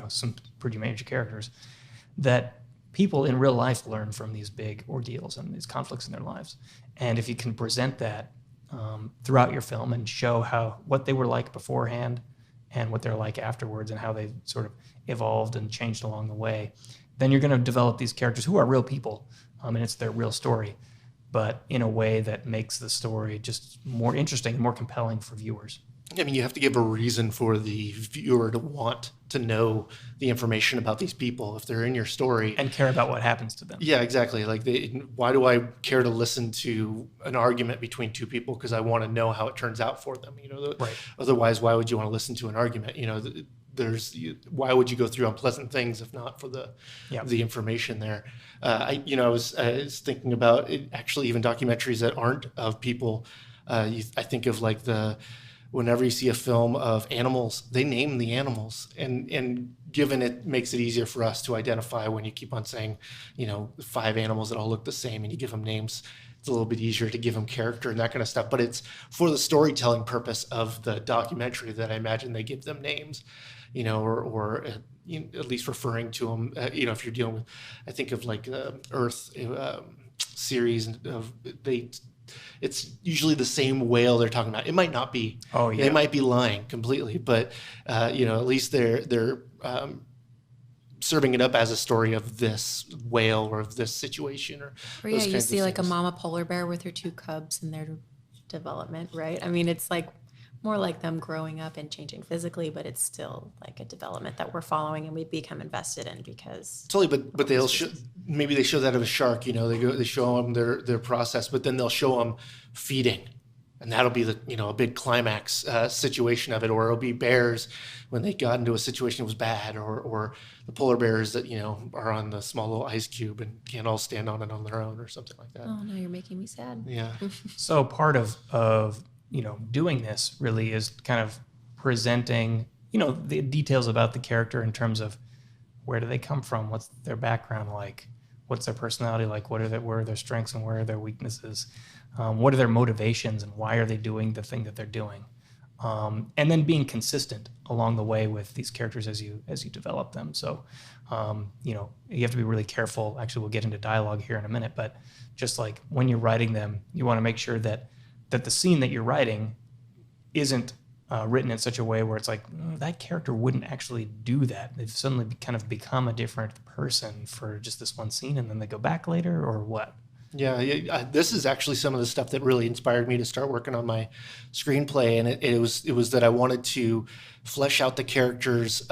some pretty major characters, that people in real life learn from these big ordeals and these conflicts in their lives. And if you can present that throughout your film and show what they were like beforehand and what they're like afterwards and how they sort of evolved and changed along the way, then you're going to develop these characters who are real people, and it's their real story, but in a way that makes the story just more interesting and more compelling for viewers. I mean, you have to give a reason for the viewer to want to know the information about these people if they're in your story. And care about what happens to them. Yeah, exactly. Like, why do I care to listen to an argument between two people? Because I want to know how it turns out for them. Right. Otherwise, why would you want to listen to an argument? Why would you go through unpleasant things if not for the information there? I was thinking about it, actually, even documentaries that aren't of people. I think of like whenever you see a film of animals, they name the animals, and given it makes it easier for us to identify when you keep on saying, 5 animals that all look the same and you give them names. It's a little bit easier to give them character and that kind of stuff, but it's for the storytelling purpose of the documentary that I imagine they give them names, or at least referring to them, if you're dealing with, I think of like Earth series of it's usually the same whale they're talking about. It might not be. Oh yeah. They might be lying completely, but at least they're serving it up as a story of this whale or of this situation or you see like a mama polar bear with her 2 cubs in their development, right? I mean, it's like more like them growing up and changing physically, but it's still like a development that we're following and we become invested in because totally. But they'll maybe they show that of a shark. They show them their process, but then they'll show them feeding, and that'll be a big climax situation of it. Or it'll be bears when they got into a situation that was bad, or the polar bears that are on the small little ice cube and can't all stand on it on their own or something like that. Oh no, you're making me sad. Yeah. So part of doing this really is kind of presenting, the details about the character in terms of where do they come from, what's their background like, what's their personality like, where are their strengths and where are their weaknesses, what are their motivations and why are they doing the thing that they're doing, and then being consistent along the way with these characters as you develop them. So, you have to be really careful. Actually, we'll get into dialogue here in a minute, but just like when you're writing them, you want to make sure that the scene that you're writing isn't written in such a way where it's like, that character wouldn't actually do that. They've suddenly kind of become a different person for just this one scene, and then they go back later, or what? Yeah, this is actually some of the stuff that really inspired me to start working on my screenplay, and it was that I wanted to flesh out the characters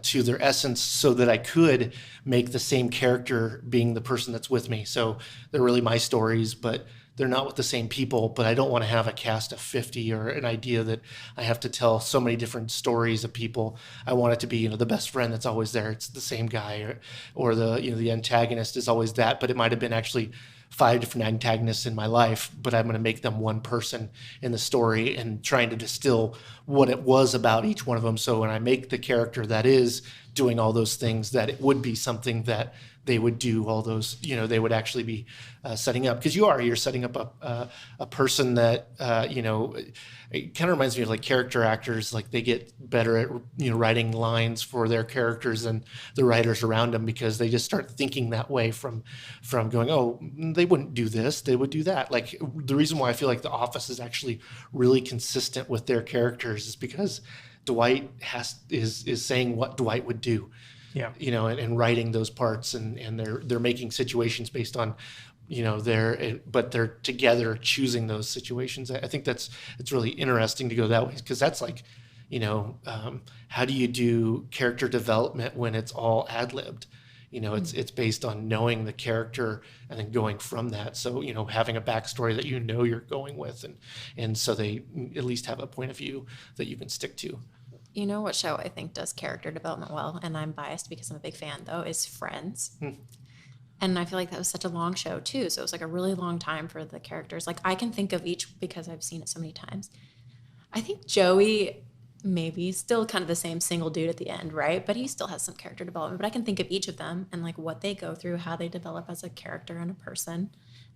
to their essence so that I could make the same character being the person that's with me. So they're really my stories, but they're not with the same people, but I don't want to have a cast of 50 or an idea that I have to tell so many different stories of people. I want it to be, the best friend that's always there. It's the same guy, or the antagonist is always that, but it might have been actually 5 different antagonists in my life, but I'm going to make them one person in the story and trying to distill what it was about each one of them. So when I make the character that is doing all those things, that it would be something that they would do all those, they would actually be setting up, because you're setting up a person that, it kind of reminds me of like character actors. Like they get better at, writing lines for their characters and the writers around them, because they just start thinking that way from going, oh, they wouldn't do this, they would do that. Like the reason why I feel like The Office is actually really consistent with their characters is because Dwight is saying what Dwight would do. Yeah. And writing those parts, and they're making situations based on, but they're together choosing those situations. I think it's really interesting to go that way, because that's like, how do you do character development when it's all ad-libbed? It's based on knowing the character and then going from that. So, having a backstory that you're going with, and so they at least have a point of view that you can stick to. You know what show I think does character development well, and I'm biased because I'm a big fan, though, is Friends. And I feel like that was such a long show, too. So it was like a really long time for the characters. Like I can think of each, because I've seen it so many times. I think Joey maybe still kind of the same single dude at the end, right? But he still has some character development. But I can think of each of them and like what they go through, how they develop as a character and a person,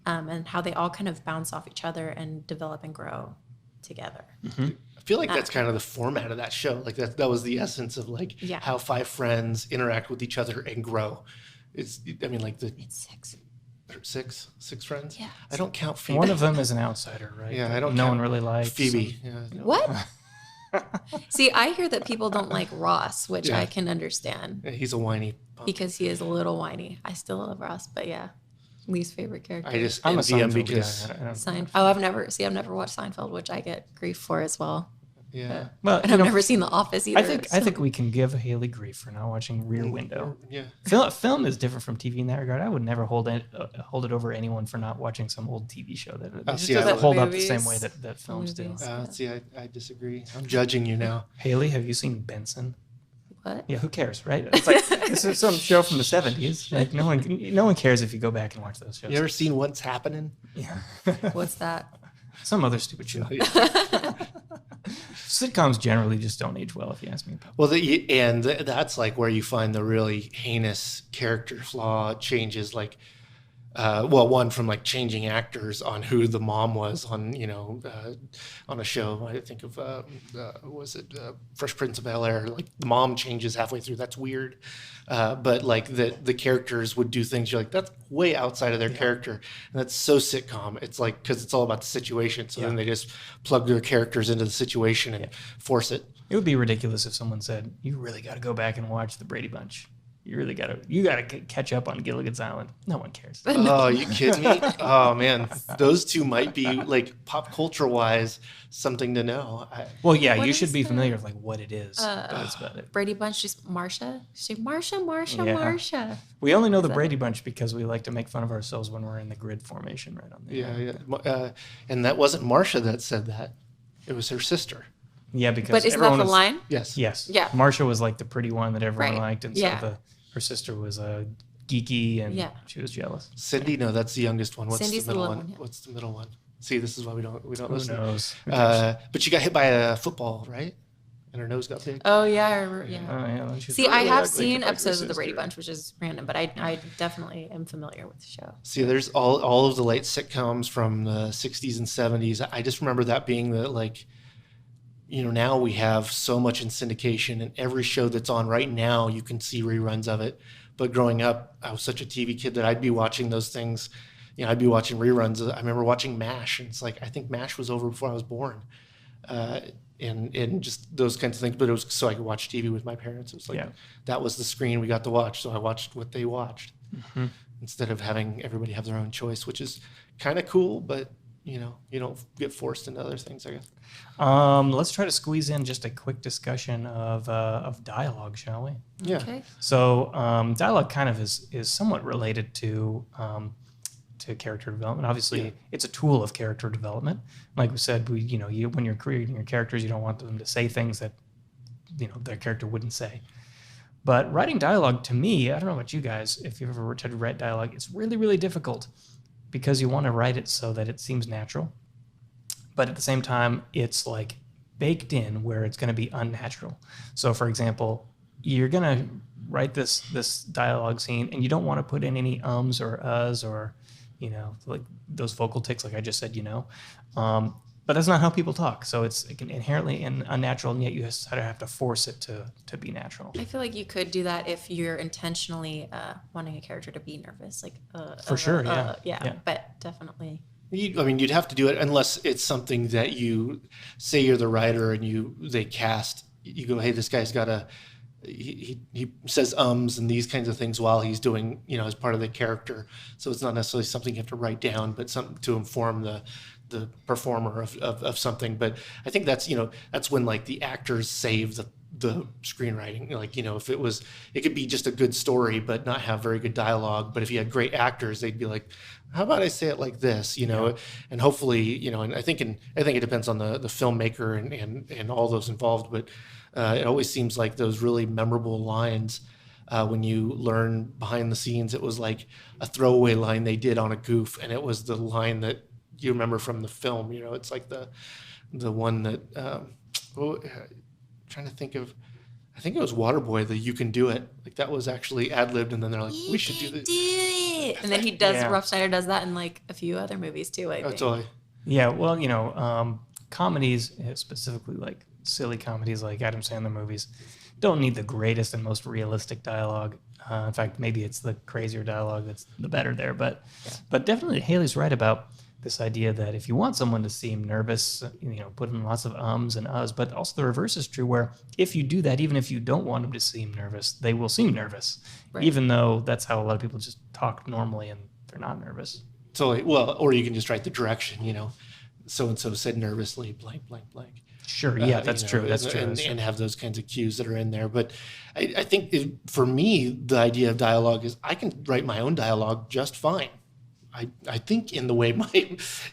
and how they all kind of bounce off each other and develop and grow together. I feel like that's kind of the format of that show. Like that was the essence of like how 5 friends interact with each other and grow. It's six friends. Yeah, I don't count Phoebe. One of them is an outsider, right? Yeah, I don't. No one really likes Phoebe. What? See, I hear that people don't like Ross, which I can understand. Yeah, he's a whiny punk. Because he is a little whiny. I still love Ross, but yeah, least favorite character. I'm a Seinfeld because I've never watched Seinfeld, which I get grief for as well. Yeah. Well, and I've never seen The Office either. I think we can give Haley grief for not watching Rear Window. Yeah. Film is different from TV in that regard. I would never hold it over anyone for not watching some old TV show that just doesn't hold up the same way that films do. See, I disagree. I'm judging you now. Haley, have you seen Benson? What? Yeah, who cares, right? It's like this is some show from the 70s. Like no one cares if you go back and watch those shows. You ever seen What's Happening? Yeah. What's that? Some other stupid show. Sitcoms generally just don't age well, if you ask me. Well, that's like where you find the really heinous character flaw changes, like, one from like changing actors on who the mom was on, on a show. I think of Fresh Prince of Bel-Air. Like the mom changes halfway through. That's weird. But like the characters would do things you're like, that's way outside of their character, and that's so sitcom. It's like because it's all about the situation. So then they just plug their characters into the situation and force it. It would be ridiculous if someone said, "You really got to go back and watch the Brady Bunch. You really got to catch up on Gilligan's Island." No one cares. Oh, you kidding me? Oh man, those two might be like pop culture wise something to know. You should be familiar with like what it is. That's about it. Brady Bunch, just Marsha. Marsha. We only know the Brady Bunch because we like to make fun of ourselves when we're in the grid formation right on there. Yeah. And that wasn't Marsha that said that; it was her sister. Yeah, because but isn't that the line? Yes. Yeah. Marsha was like the pretty one that everyone liked, and so her sister was geeky and she was jealous. Cindy, no, that's the youngest one. Cindy's the middle one? Yeah. What's the middle one? See, this is why we don't listen. Who knows? But she got hit by a football, right? And her nose got big. Oh yeah, I remember, yeah. Oh, yeah. See, I have seen episodes of the Brady Bunch, which is random, but I definitely am familiar with the show. See, there's all of the late sitcoms from the 60s and 70s. I just remember that being the like. Now we have so much in syndication, and every show that's on right now, you can see reruns of it. But growing up, I was such a TV kid that I'd be watching those things. I'd be watching reruns. I remember watching MASH, and it's like, I think MASH was over before I was born. And just those kinds of things. But it was so I could watch TV with my parents. It was like, that was the screen we got to watch. So I watched what they watched instead of having everybody have their own choice, which is kind of cool, but you don't get forced into other things, I guess. Let's try to squeeze in just a quick discussion of dialogue, shall we? Yeah. Okay. So dialogue kind of is somewhat related to character development. Obviously, it's a tool of character development. Like we said, when you're creating your characters, you don't want them to say things that their character wouldn't say. But writing dialogue, to me, I don't know about you guys, if you've ever tried to write dialogue, it's really, really difficult. Because you want to write it so that it seems natural, but at the same time, it's like baked in where it's going to be unnatural. So, for example, you're going to write this dialogue scene, and you don't want to put in any ums or uhs or like those vocal tics, like I just said, but that's not how people talk. So it's inherently unnatural, and yet you sort of have to force it to be natural. I feel like you could do that if you're intentionally wanting a character to be nervous, like for sure, but definitely. You'd have to do it unless it's something that you say you're the writer and they cast. You go, hey, this guy's got he says ums and these kinds of things while he's doing, as part of the character. So it's not necessarily something you have to write down, but something to inform the performer of something. But I think that's when like the actors save the screenwriting. Like, if it could be just a good story but not have very good dialogue. But if you had great actors, they'd be like, how about I say it like this, and hopefully, and I think it depends on the filmmaker and all those involved. But it always seems like those really memorable lines, when you learn behind the scenes, it was like a throwaway line they did on a goof, and it was the line that you remember from the film. It's like the one that trying to think of. I think it was Waterboy, the "You Can Do It." Like that was actually ad-libbed, and then they're like, "We should do this." And then he does. Rough Schneider does that in like a few other movies too. I think. Totally. Yeah, well, comedies, specifically like silly comedies like Adam Sandler movies, don't need the greatest and most realistic dialogue. In fact, maybe it's the crazier dialogue that's the better there. But definitely Haley's right about this idea that if you want someone to seem nervous, put in lots of ums and uhs. But also the reverse is true, where if you do that, even if you don't want them to seem nervous, they will seem nervous, even though that's how a lot of people just talk normally and they're not nervous. So, well, or you can just write the direction, so-and-so said nervously, blank, blank, blank. Sure, yeah, that's true. That's true. And have those kinds of cues that are in there. But I think for me, the idea of dialogue is I can write my own dialogue just fine. I think in the way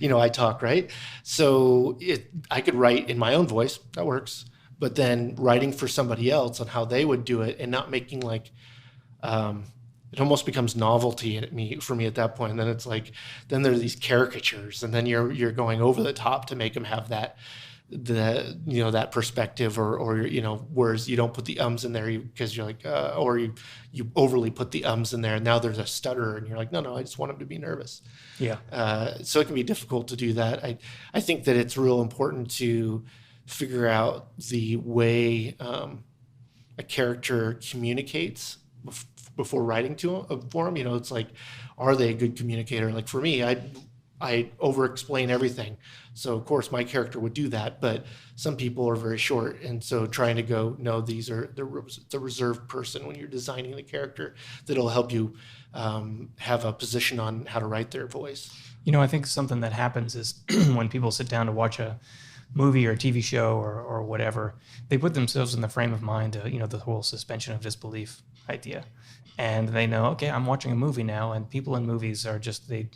I talk, right? So I could write in my own voice, that works. But then writing for somebody else on how they would do it and not making like, it almost becomes novelty for me at that point. And then it's like, then there's these caricatures, and then you're going over the top to make them have that perspective, or whereas you don't put the ums in there because you're like, or you overly put the ums in there, and now there's a stutter, and you're like, no, I just want him to be nervous. Yeah. So it can be difficult to do that. I think that it's real important to figure out the way a character communicates before writing for him. It's like, are they a good communicator? Like for me, I over-explain everything. So, of course, my character would do that, but some people are very short. And so trying to go, no, these are the reserved person when you're designing the character that'll help you have a position on how to write their voice. I think something that happens is when people sit down to watch a movie or a TV show or whatever, they put themselves in the frame of mind, the whole suspension of disbelief idea. And they know, okay, I'm watching a movie now, and people in movies are just, the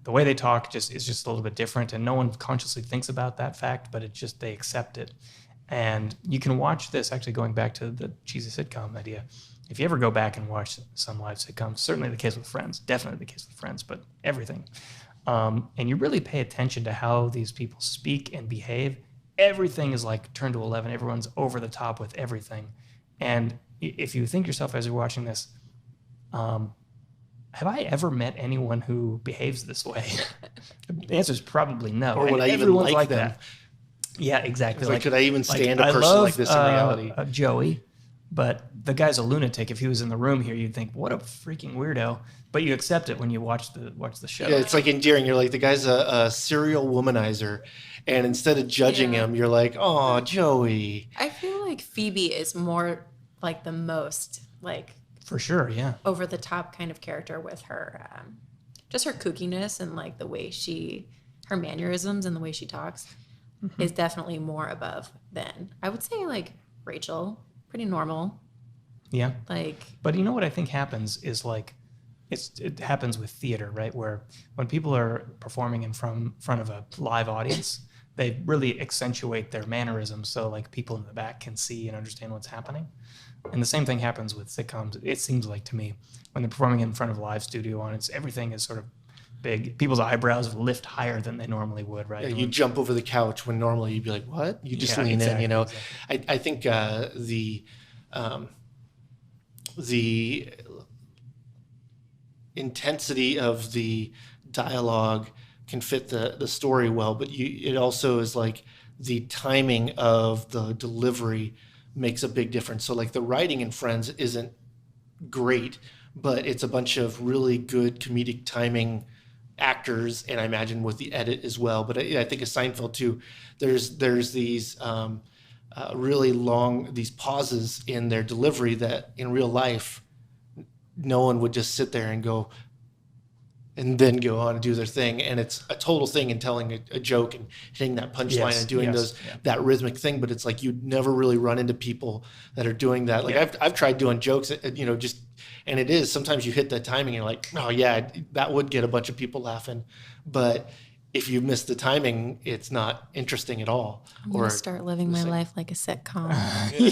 way they talk is just a little bit different, and no one consciously thinks about that fact, but they accept it. And you can watch this, actually going back to the cheesy sitcom idea. If you ever go back and watch some live sitcoms, certainly the case with Friends, definitely the case with Friends, but everything. And you really pay attention to how these people speak and behave. Everything is like turned to 11. Everyone's over the top with everything. And if you think yourself as you're watching this, have I ever met anyone who behaves this way? The answer is probably no. Or would I even like them? That. Yeah, exactly. Could I even stand a person like this in reality? Joey, but the guy's a lunatic. If he was in the room here, you'd think, what a freaking weirdo. But you accept it when you watch the show. Yeah, it's like endearing. You're like, the guy's a serial womanizer. And instead of judging him, you're like, oh, Joey. I feel like Phoebe is more like the most for sure, yeah, over the top kind of character with her, just her kookiness and like the way her mannerisms and the way she talks is definitely more above than I would say like Rachel, pretty normal. Yeah. But you know what I think happens is like, it happens with theater, right? Where when people are performing in front of a live audience, they really accentuate their mannerisms so like people in the back can see and understand what's happening. And the same thing happens with sitcoms. It seems like to me when they're performing in front of a live studio audience, everything is sort of big. People's eyebrows lift higher than they normally would, right? Yeah, you jump over the couch when normally you'd be like, what? You just lean in, Exactly. I think the intensity of the dialogue can fit the story well, but it also is like the timing of the delivery makes a big difference. So like the writing in Friends isn't great, but it's a bunch of really good comedic timing actors, and I imagine with the edit as well. But I think of Seinfeld too. There's these really long, these pauses in their delivery that in real life, no one would just sit there and go, and then go on and do their thing. And it's a total thing in telling a joke and hitting that punchline and doing that rhythmic thing. But it's like you'd never really run into people that are doing that. Like I've tried doing jokes, and it is, sometimes you hit that timing and you're like, oh yeah, that would get a bunch of people laughing. But if you miss the timing, it's not interesting at all. I'm going to start living my life like a sitcom.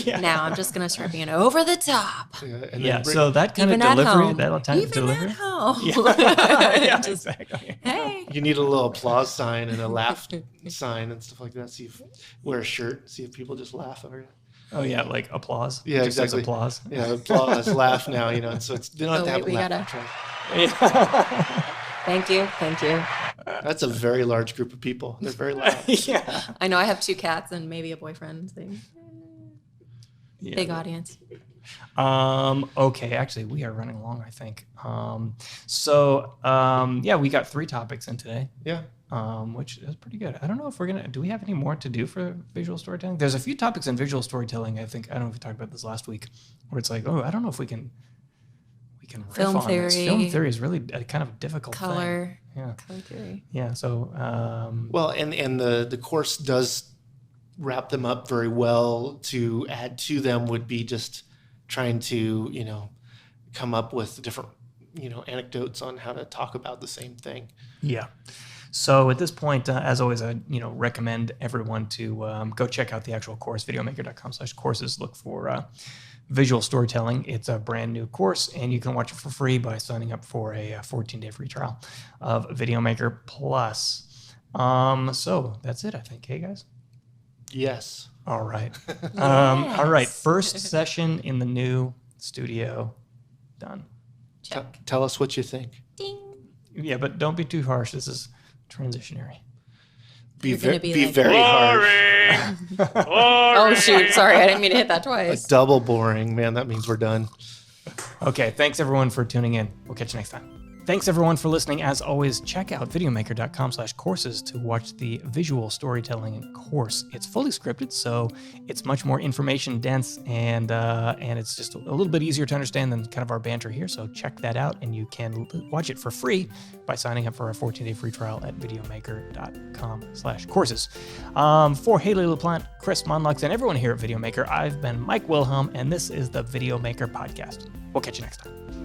Yeah. Now I'm just going to start being over the top. So that kind of delivery, that time even delivery. At home. Yeah, Just, exactly. hey. You need a little applause sign and a laugh sign and stuff like that. See if wear a shirt, see if people just laugh over it. Oh yeah, like applause. Yeah, just exactly. Applause. Yeah, applause, laugh now. So it's they don't have to have laugh. Thank you. That's a very large group of people. They're very loud. Yeah. I know I have 2 cats and maybe a boyfriend. So. Yeah. Big audience. Okay, actually, we are running along, I think. We got 3 topics in today. Yeah. Which is pretty good. I don't know if do we have any more to do for visual storytelling? There's a few topics in visual storytelling, I think. I don't know if we talked about this last week, where it's like, I don't know if we can riff Film on theory. this. Film theory is really a kind of difficult Color. thing. Yeah. Color theory. Yeah, so... well, and the course does wrap them up very well. To add to them would be just trying to, come up with different, anecdotes on how to talk about the same thing. Yeah. So at this point, as always, I recommend everyone to go check out the actual course, videomaker.com/courses. Look for visual storytelling. It's a brand new course, and you can watch it for free by signing up for a 14-day free trial of Videomaker Plus. So that's it, I think. Hey, guys? Yes. All right. All right. First session in the new studio. Done. Tell us what you think. Ding. Yeah, but don't be too harsh. This is transitionary. Be very harsh. Oh, shoot. Sorry. I didn't mean to hit that twice. Double boring. Man, that means we're done. Okay. Thanks, everyone, for tuning in. We'll catch you next time. Thanks, everyone, for listening. As always, check out videomaker.com/courses to watch the visual storytelling course. It's fully scripted, so it's much more information dense, and it's just a little bit easier to understand than kind of our banter here. So check that out, and you can watch it for free by signing up for a 14-day free trial at videomaker.com/courses. For Haley LaPlante, Chris Monlux, and everyone here at Videomaker, I've been Mike Wilhelm, and this is the Videomaker Podcast. We'll catch you next time.